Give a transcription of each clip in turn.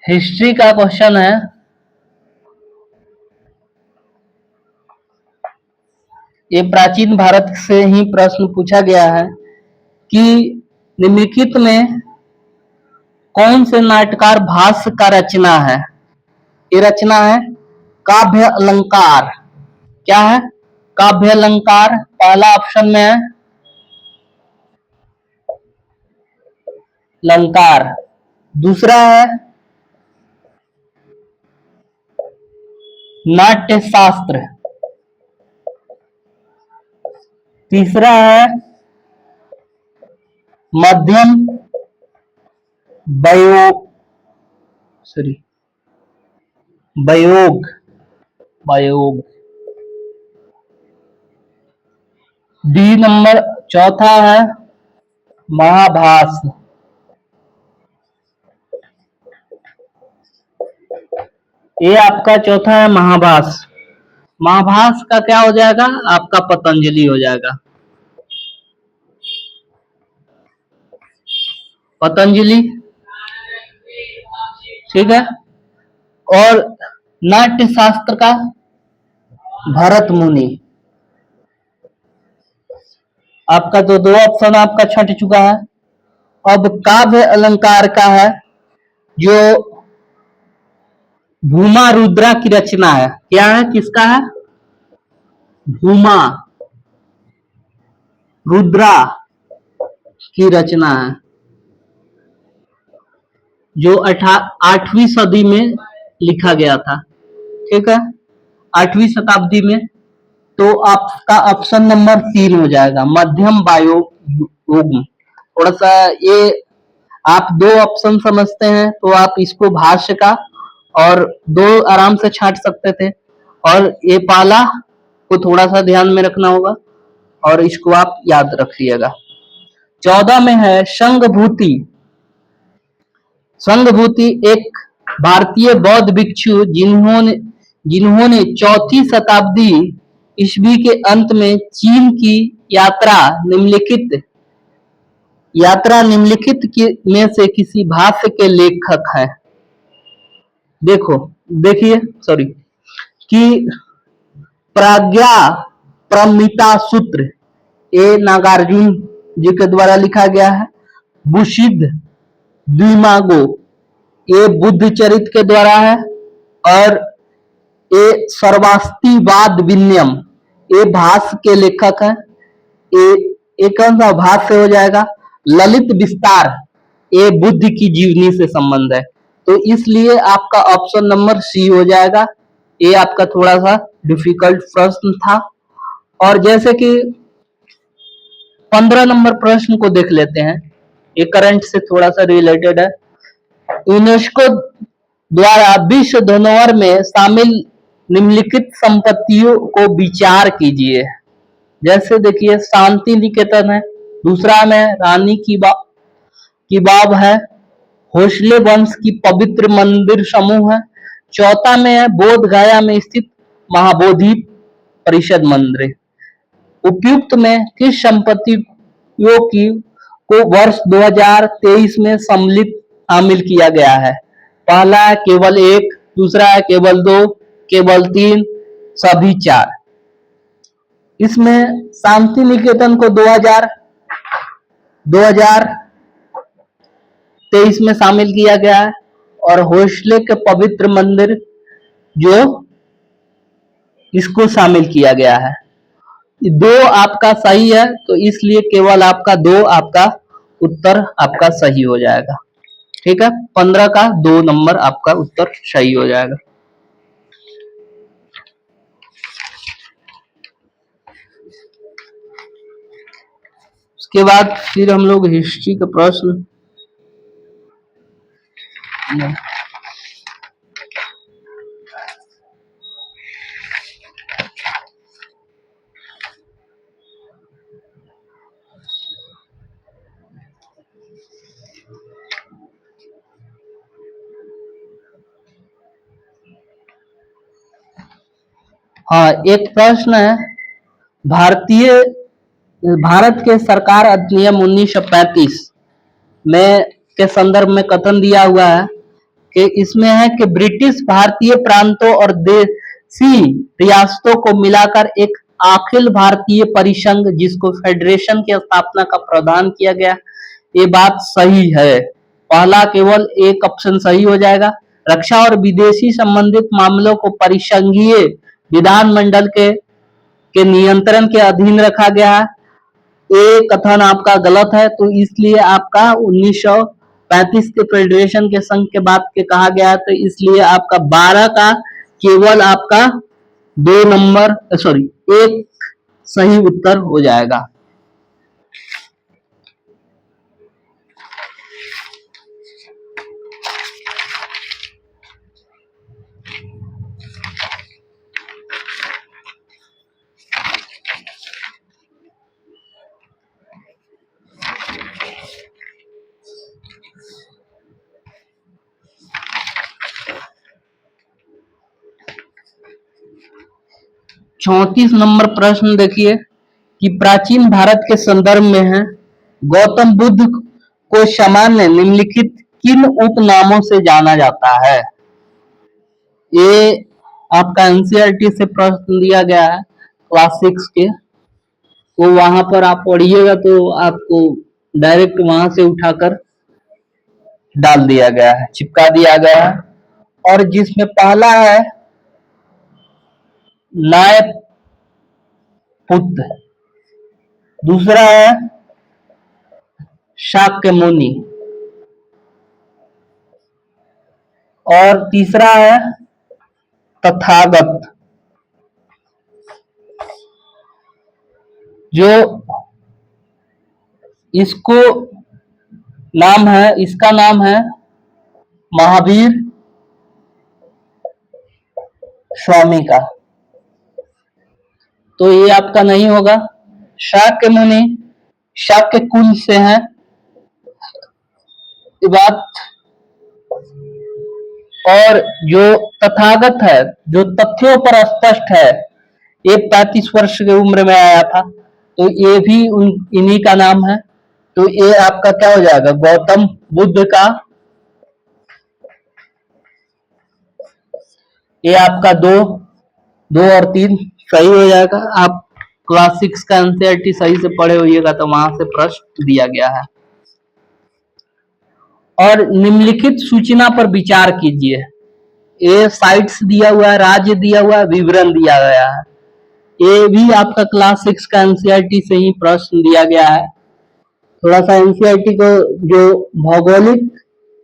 History का question है। ये प्राचीन भारत से ही प्रश्न पूछा गया है कि निम्नलिखित में कौन से नाट्यकार भाष्य का रचना है। ये रचना है काव्य अलंकार। क्या है? काव्य अलंकार। पहला ऑप्शन में है अलंकार, दूसरा है नाट्य शास्त्र, तीसरा है मध्यम वयोग। डी नंबर चौथा है महाभास। ये आपका चौथा है महाभास। महाभास का क्या हो जाएगा? आपका पतंजलि हो जाएगा। पतंजलि, ठीक है। और नाट्य शास्त्र का भरत मुनि। आपका तो दो ऑप्शन आपका छट चुका है। अब काव्य अलंकार का है जो भूमा रुद्रा की रचना है। क्या है? किसका है? भूमा रुद्रा की रचना है जो 8वीं सदी में लिखा गया था। ठीक है, 8वीं शताब्दी में। तो आपका ऑप्शन नंबर 3 हो जाएगा, मध्यम वायोग। थोड़ा सा ये आप दो ऑप्शन समझते हैं तो आप इसको भाष्य का और दो आराम से छांट सकते थे, और ये पाला को थोड़ा सा ध्यान में रखना होगा और इसको आप याद रखिएगा। 14 में है संघभूति। संघभूति एक भारतीय बौद्ध भिक्षु जिन्होंने 4वीं शताब्दी ईस्वी के अंत में चीन की यात्रा निम्नलिखित में से किसी भाष्य के लेखक हैं। देखिए कि प्राज्ञा प्रमिता सूत्र ये नागार्जुन जी के द्वारा लिखा गया है। बुशिद द्विमागो ये बुद्ध चरित के द्वारा है। और ये सर्वास्तिवाद विनयम ये भाष्य के लेखक है। ये कौन सा भाष्य हो जाएगा? ललित विस्तार ये बुद्ध की जीवनी से संबंध है। तो इसलिए आपका ऑप्शन नंबर सी हो जाएगा। ये आपका थोड़ा सा डिफिकल्ट प्रश्न था। और जैसे कि 15 नंबर प्रश्न को देख लेते हैं, ये करंट से थोड़ा सा रिलेटेड है। यूनेस्को द्वारा विश्व धरोहर में शामिल निम्नलिखित संपत्तियों को विचार कीजिए। जैसे देखिए शांति निकेतन है, दूसरा में रानी की बाब है, होसले वंश की पवित्र मंदिर समूह है, चौथा में है बोध गया में स्थित महाबोधि परिषद मंदिर। उपयुक्त में किस संपत्तियों को वर्ष 2023 में शामिल किया गया है? पहला है केवल एक, दूसरा है केवल दो, केवल तीन, सभी चार। इसमें शांति निकेतन को 2023 में शामिल किया गया है, और होसले के पवित्र मंदिर जो इसको शामिल किया गया है। दो आपका सही है, तो इसलिए केवल आपका दो आपका उत्तर आपका सही हो जाएगा। ठीक है, 15 का 2 नंबर आपका उत्तर सही हो जाएगा। उसके बाद फिर हम लोग हिस्ट्री का प्रश्न हाँ, एक प्रश्न है, भारत के सरकार अधिनियम 1935 में के संदर्भ में कथन दिया हुआ है कि इसमें है कि ब्रिटिश भारतीय प्रांतों और देशी रियासतों को मिलाकर एक अखिल भारतीय परिसंघ जिसको फेडरेशन की स्थापना का प्रावधान किया गया। ये बात सही है, पहला केवल एक ऑप्शन सही हो जाएगा। रक्षा और विदेशी संबंधित मामलों को परिसंघीय विधानमंडल के नियंत्रण के अधीन रखा गया है। ये कथन आपका गलत है, तो इसलिए आपका 1935 के फेडरेशन के संघ के बाद के कहा गया है, तो इसलिए आपका 12 का केवल आपका 2 नंबर सॉरी 1 सही उत्तर हो जाएगा। चौंतीस नंबर प्रश्न देखिए कि प्राचीन भारत के संदर्भ में है, गौतम बुद्ध को सामान्य निम्नलिखित किन उपनामों से जाना जाता है। ये आपका एनसीईआरटी से प्रश्न दिया गया है क्लास 6 के, तो वहां पर आप पढ़िएगा तो आपको डायरेक्ट वहां से उठाकर डाल दिया गया है, चिपका दिया गया है। और जिसमें पहला है नाय पुत्र, दूसरा है शाक्य मुनि और तीसरा है तथागत। जो इसको नाम है, इसका नाम है महावीर स्वामी का, तो ये आपका नहीं होगा। शाक्य मुनि शाक्य कुल से हैं, ये बात। और जो तथागत है, जो तथ्यों पर स्पष्ट है, ये 35 वर्ष की उम्र में आया था, तो ये भी इन्हीं का नाम है। तो ये आपका क्या हो जाएगा, गौतम बुद्ध का, ये आपका 2 और 3 सही हो जाएगा। आप क्लास 6 का एनसीईआरटी सही से पढ़े होइएगा तो वहां से प्रश्न दिया गया है। और निम्नलिखित सूचना पर विचार कीजिए। ये साइट्स दिया हुआ है, राज्य दिया हुआ है, विवरण दिया गया है। ये भी आपका क्लास 6 का एनसीईआरटी से ही प्रश्न दिया गया है। थोड़ा सा एनसीईआरटी को जो भौगोलिक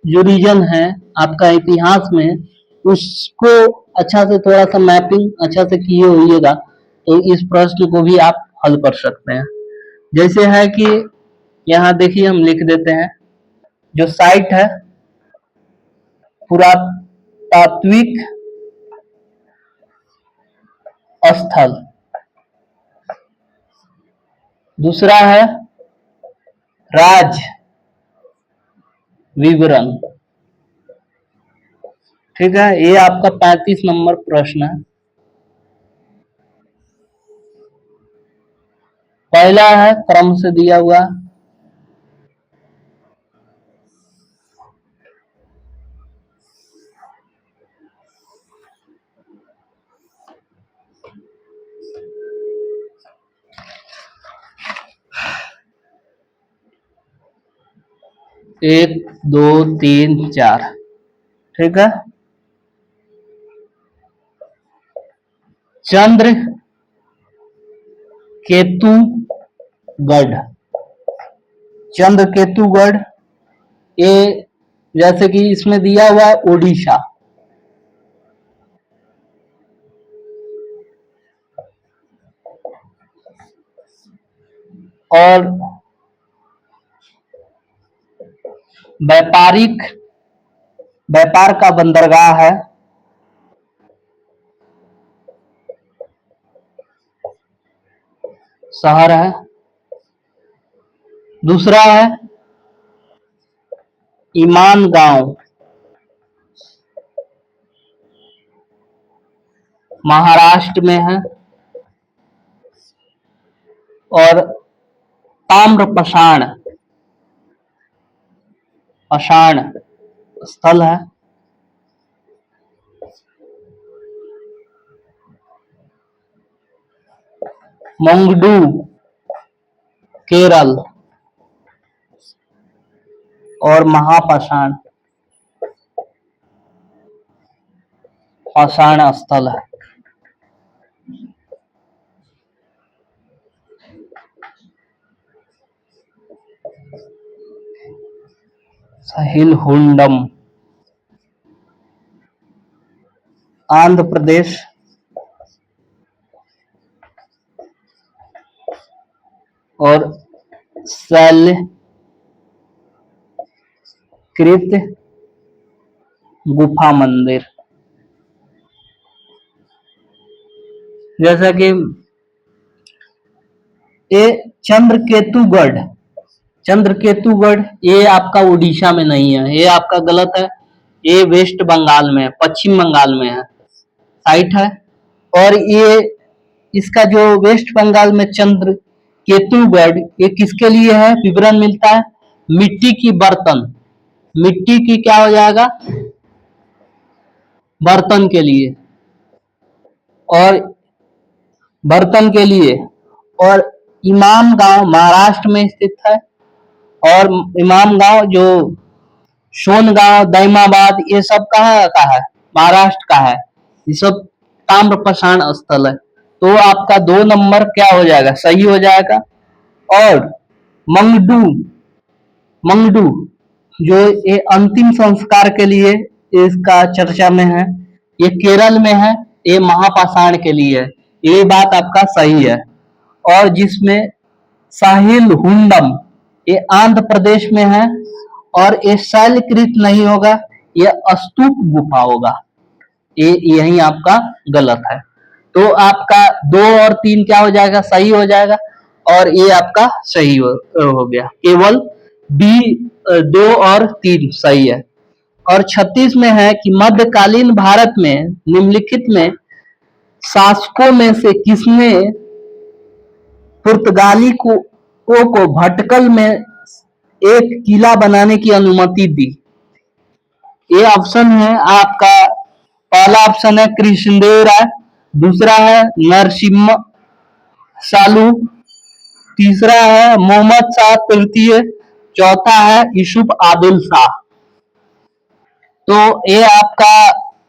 जो रीजन है आपका इतिहास में, उसको अच्छा से थोड़ा सा मैपिंग अच्छा से किए होइएगा तो इस प्रश्न को भी आप हल कर सकते हैं। जैसे है कि यहाँ देखिए हम लिख देते हैं, जो साइट है पुरातात्विक स्थल, दूसरा है राज्य विवरण। ठीक है, ये आपका 35 नंबर प्रश्न है। पहला है क्रम से दिया हुआ, एक 2 3 4। ठीक है, चंद्र केतुगढ़, चंद्र केतुगढ़, ये जैसे कि इसमें दिया हुआ है ओडिशा, और व्यापार का बंदरगाह है शहर है। दूसरा है ईमान गांव, महाराष्ट्र में है। और ताम्रपाषाण, पाषाण स्थल है। मंगडू केरल और महापाषाण पाषाण स्थल है। सहिलहुंडम आंध्र प्रदेश और शैलकृत गुफा मंदिर। जैसा कि ये चंद्रकेतुगढ़ ये आपका उड़ीसा में नहीं है, ये आपका गलत है, ये वेस्ट बंगाल में है, पश्चिम बंगाल में है साइट है। और ये इसका जो वेस्ट बंगाल में चंद्रकेतुगढ़ ये किसके लिए है विवरण मिलता है, मिट्टी की क्या हो जाएगा, बर्तन के लिए और इमाम गांव महाराष्ट्र में स्थित है। और इमाम गांव जो सोनगांव दैमाबाद ये सब कहाँ का है, महाराष्ट्र का है। ये सब ताम्र पाषाण स्थल है। तो आपका 2 नंबर क्या हो जाएगा, सही हो जाएगा। और मंगडू जो ये अंतिम संस्कार के लिए इसका चर्चा में है, ये केरल में है, ये महापाषाण के लिए है, ये बात आपका सही है। और जिसमें साहिल हुंडम ये आंध्र प्रदेश में है और ये शैलकृत नहीं होगा, ये स्तूप गुफा होगा, ये यही आपका गलत है। तो आपका 2 और 3 क्या हो जाएगा, सही हो जाएगा और ये आपका सही हो गया। केवल बी 2 और 3 सही है। और 36 में है कि मध्यकालीन भारत में निम्नलिखित में शासकों में से किसने पुर्तगाली को भटकल में एक किला बनाने की अनुमति दी। ये ऑप्शन है आपका, पहला ऑप्शन है कृष्णदेव राय, दूसरा है नरसिम्हा सालू, तीसरा है मोहम्मद शाह तृतीय, चौथा है यूसुफ आदिल शाह। तो ये आपका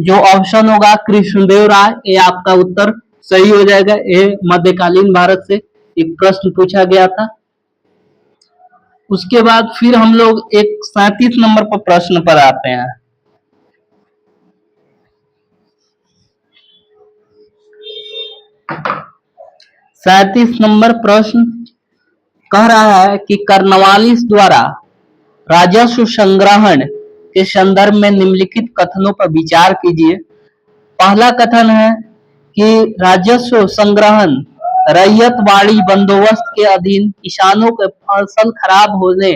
जो ऑप्शन होगा कृष्णदेव राय, ये आपका उत्तर सही हो जाएगा। ये मध्यकालीन भारत से एक प्रश्न पूछा गया था। उसके बाद फिर हम लोग एक 37 नंबर पर प्रश्न पर आते हैं। सैंतीस नंबर प्रश्न कह रहा है कि कार्नवालिस द्वारा राजस्व संग्रहण के संदर्भ में निम्नलिखित कथनों पर विचार कीजिए। पहला कथन है कि राजस्व संग्रहण रैयतवाड़ी बंदोबस्त के अधीन किसानों के फसल खराब होने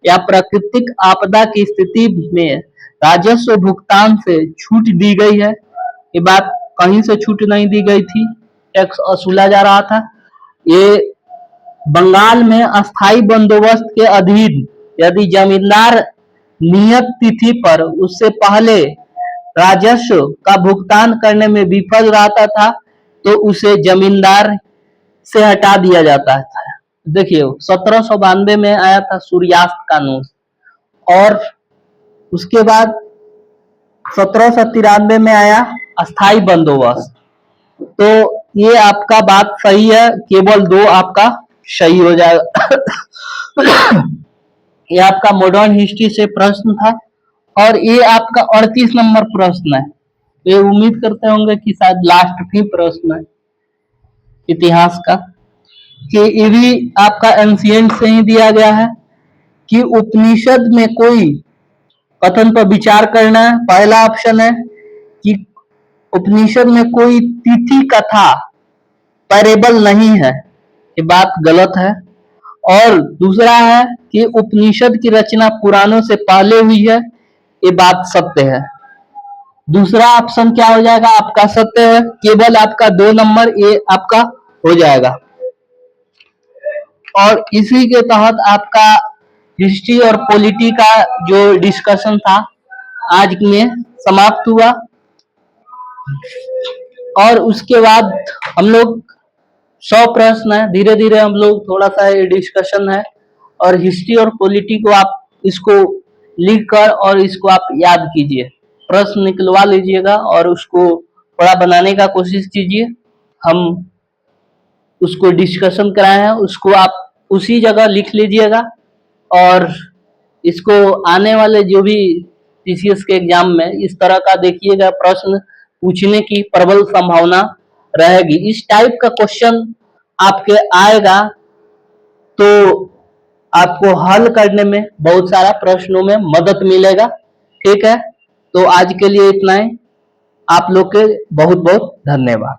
या प्राकृतिक आपदा की स्थिति में राजस्व भुगतान से छूट दी गई है। ये बात कहीं से छूट नहीं दी गई थी, टैक्स वसूला जा रहा था। ये बंगाल में अस्थायी बंदोबस्त के अधीन यदि जमींदार नियत तिथि पर उससे पहले राजस्व का भुगतान करने में विफल रहता था तो उसे जमींदार से हटा दिया जाता था। देखिए 1792 में आया था सूर्यास्त कानून और उसके बाद 1793 में आया अस्थायी बंदोबस्त। तो ये आपका बात सही है, केवल 2 आपका सही हो जाएगा। ये आपका मॉडर्न हिस्ट्री से प्रश्न था और ये आपका 38 नंबर प्रश्न है। ये उम्मीद करते होंगे कि शायद लास्ट भी प्रश्न है इतिहास का, कि ये भी आपका एंशिएंट से ही दिया गया है कि उपनिषद में कोई कथन पर विचार करना है। पहला ऑप्शन है कि उपनिषद में कोई तिथि कथा पैरेबल नहीं है, ये बात गलत है। और दूसरा है कि उपनिषद की रचना पुराणों से पहले हुई है, ये बात सत्य है। दूसरा ऑप्शन क्या हो जाएगा, आपका सत्य है। केवल आपका 2 नंबर ये आपका हो जाएगा। और इसी के तहत आपका हिस्ट्री और पॉलिटी का जो डिस्कशन था आज में समाप्त हुआ। और उसके बाद हम लोग 100 प्रश्न है, धीरे धीरे हम लोग थोड़ा सा ये डिस्कशन है। और हिस्ट्री और पॉलिटी को आप इसको लिख कर और इसको आप याद कीजिए, प्रश्न निकलवा लीजिएगा और उसको थोड़ा बनाने का कोशिश कीजिए। हम उसको डिस्कशन कराए हैं, उसको आप उसी जगह लिख लीजिएगा। और इसको आने वाले जो भी टीसीएस के एग्जाम में इस तरह का देखिएगा प्रश्न पूछने की प्रबल संभावना रहेगी। इस टाइप का क्वेश्चन आपके आएगा तो आपको हल करने में बहुत सारा प्रश्नों में मदद मिलेगा। ठीक है, तो आज के लिए इतना ही। आप लोग के बहुत बहुत धन्यवाद।